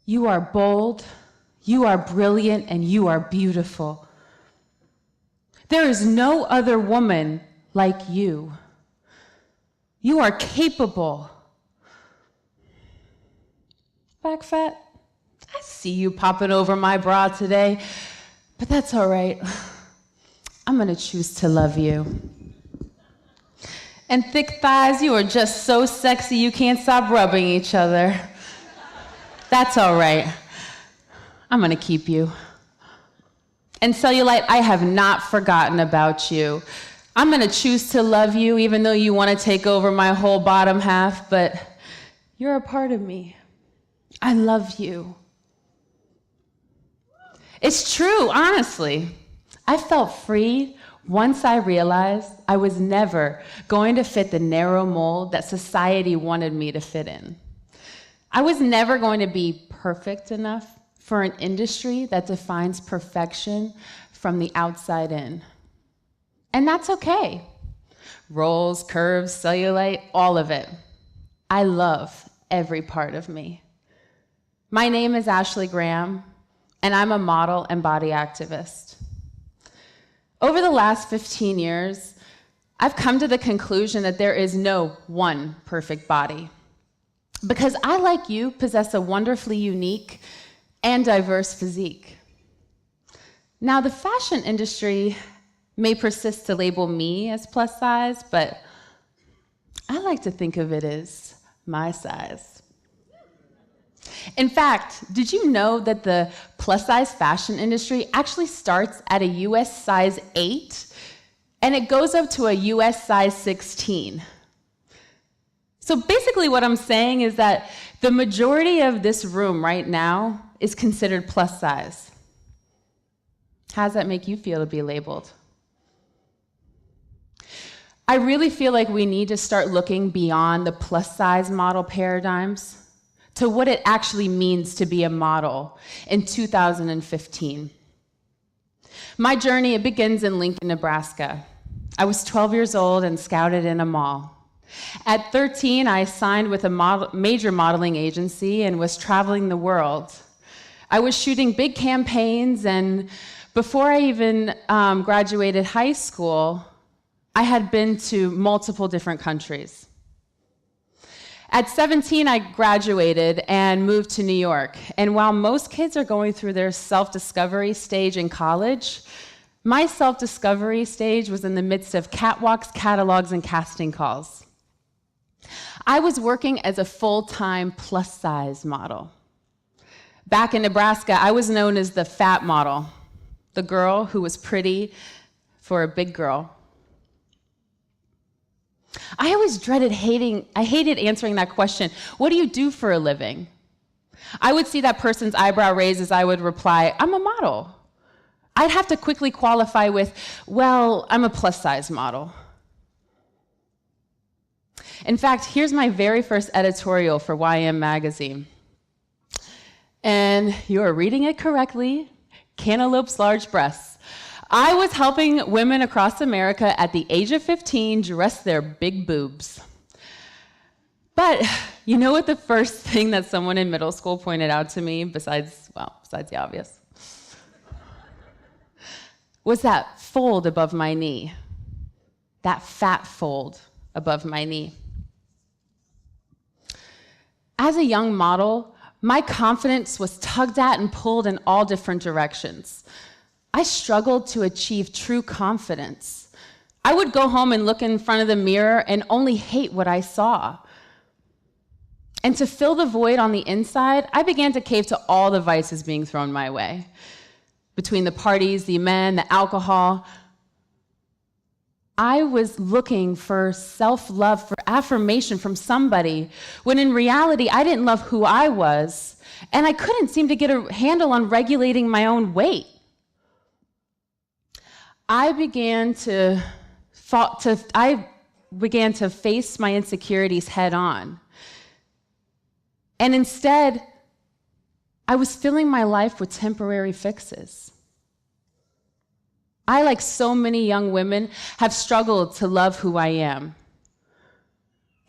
You are bold, you are brilliant, and you are beautiful. There is no other woman like you. You are capable. Back fat? I see you popping over my bra today, but that's all right. I'm gonna choose to love you. And thick thighs, you are just so sexy you can't stop rubbing each other. That's all right. I'm gonna keep you. And cellulite, I have not forgotten about you. I'm gonna choose to love you even though you wanna take over my whole bottom half, but you're a part of me. I love you. It's true, honestly. I felt free once I realized I was never going to fit the narrow mold that society wanted me to fit in. I was never going to be perfect enough for an industry that defines perfection from the outside in. And that's okay. Rolls, curves, cellulite, all of it. I love every part of me. My name is Ashley Graham, and I'm a model and body activist. Over the last 15 years, I've come to the conclusion that there is no one perfect body. Because I, like you, possess a wonderfully unique and diverse physique. Now, the fashion industry may persist to label me as plus size, but I like to think of it as my size. In fact, did you know that the plus-size fashion industry actually starts at a US size 8, and it goes up to a US size 16? So basically what I'm saying is that the majority of this room right now is considered plus size. How does that make you feel to be labeled? I really feel like we need to start looking beyond the plus-size model paradigms to what it actually means to be a model in 2015. My journey, it begins in Lincoln, Nebraska. I was 12 years old and scouted in a mall. At 13, I signed with a major modeling agency and was traveling the world. I was shooting big campaigns, and before I even graduated high school, I had been to multiple different countries. At 17, I graduated and moved to New York. And while most kids are going through their self-discovery stage in college, my self-discovery stage was in the midst of catwalks, catalogs, and casting calls. I was working as a full-time plus-size model. Back in Nebraska, I was known as the fat model, the girl who was pretty for a big girl. I always hated answering that question, what do you do for a living? I would see that person's eyebrow raise as I would reply, I'm a model. I'd have to quickly qualify with, well, I'm a plus-size model. In fact, here's my very first editorial for YM Magazine. And you are reading it correctly, Cantaloupe's large breasts. I was helping women across America at the age of 15 dress their big boobs. But you know what the first thing that someone in middle school pointed out to me, besides the obvious, was that fold above my knee, that fat fold above my knee. As a young model, my confidence was tugged at and pulled in all different directions. I struggled to achieve true confidence. I would go home and look in front of the mirror and only hate what I saw. And to fill the void on the inside, I began to cave to all the vices being thrown my way. Between the parties, the men, the alcohol, I was looking for self-love, for affirmation from somebody, when in reality, I didn't love who I was, and I couldn't seem to get a handle on regulating my own weight. I began to face my insecurities head on. And instead, I was filling my life with temporary fixes. I, like so many young women, have struggled to love who I am.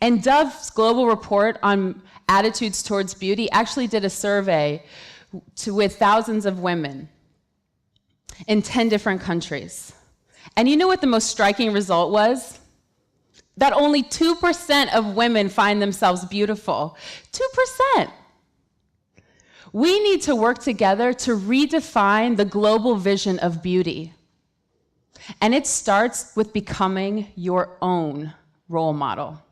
And Dove's global report on attitudes towards beauty actually did a survey with thousands of women in 10 different countries. And you know what the most striking result was? That only 2% of women find themselves beautiful. 2%. We need to work together to redefine the global vision of beauty. And it starts with becoming your own role model.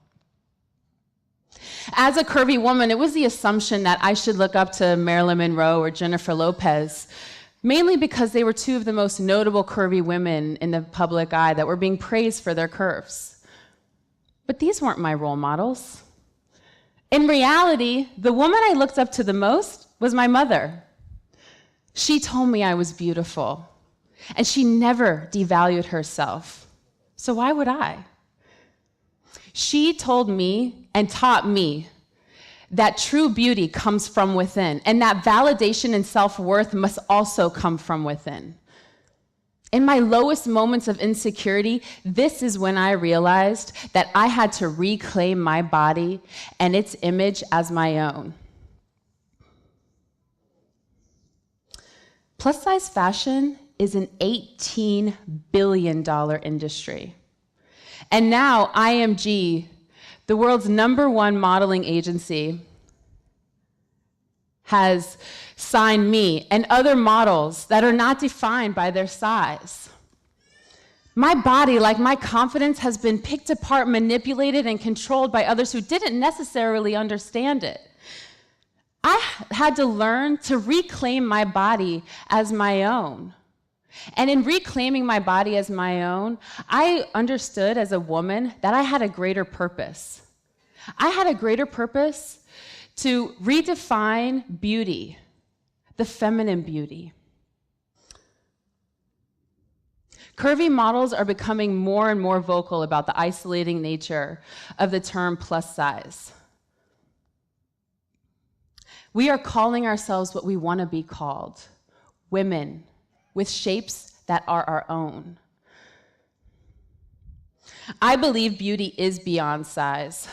As a curvy woman, it was the assumption that I should look up to Marilyn Monroe or Jennifer Lopez, mainly because they were two of the most notable curvy women in the public eye that were being praised for their curves. But these weren't my role models. In reality, the woman I looked up to the most was my mother. She told me I was beautiful, and she never devalued herself. So why would I? She told me and taught me that true beauty comes from within, and that validation and self-worth must also come from within. In my lowest moments of insecurity, this is when I realized that I had to reclaim my body and its image as my own. Plus-size fashion is an $18 billion industry. And now IMG, the world's #1 modeling agency, has signed me and other models that are not defined by their size. My body, like my confidence, has been picked apart, manipulated, and controlled by others who didn't necessarily understand it. I had to learn to reclaim my body as my own. And in reclaiming my body as my own, I understood as a woman that I had a greater purpose. I had a greater purpose to redefine beauty, the feminine beauty. Curvy models are becoming more and more vocal about the isolating nature of the term plus size. We are calling ourselves what we want to be called, women with shapes that are our own. I believe beauty is beyond size.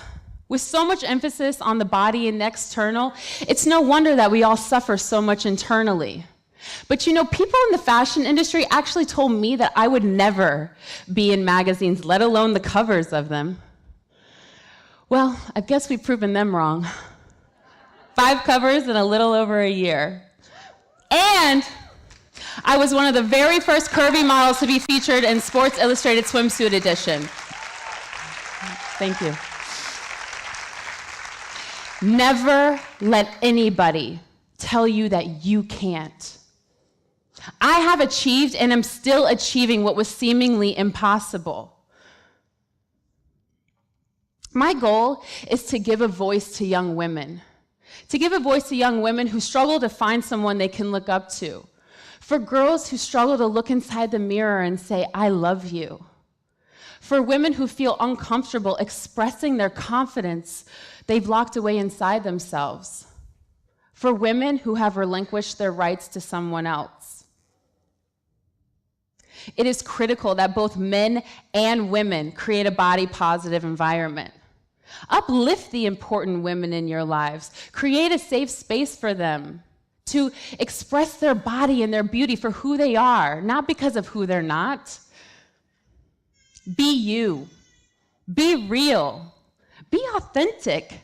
With so much emphasis on the body and external, it's no wonder that we all suffer so much internally. But you know, people in the fashion industry actually told me that I would never be in magazines, let alone the covers of them. Well, I guess we've proven them wrong. 5 covers in a little over a year. And I was one of the very first curvy models to be featured in Sports Illustrated Swimsuit Edition. Thank you. Never let anybody tell you that you can't. I have achieved and am still achieving what was seemingly impossible. My goal is to give a voice to young women. To give a voice to young women who struggle to find someone they can look up to. For girls who struggle to look inside the mirror and say, I love you. For women who feel uncomfortable expressing their confidence they've locked away inside themselves. For women who have relinquished their rights to someone else. It is critical that both men and women create a body-positive environment. Uplift the important women in your lives. Create a safe space for them to express their body and their beauty for who they are, not because of who they're not. Be you. Be real. Be authentic.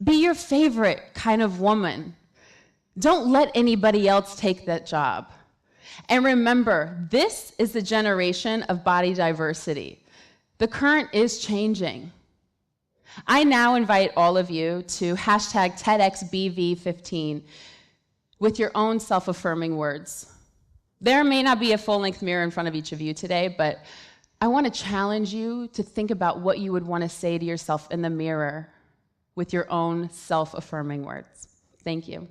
Be your favorite kind of woman. Don't let anybody else take that job. And remember, this is the generation of body diversity. The current is changing. I now invite all of you to hashtag TEDxBerkleeValencia with your own self-affirming words. There may not be a full-length mirror in front of each of you today, but I want to challenge you to think about what you would want to say to yourself in the mirror with your own self-affirming words. Thank you.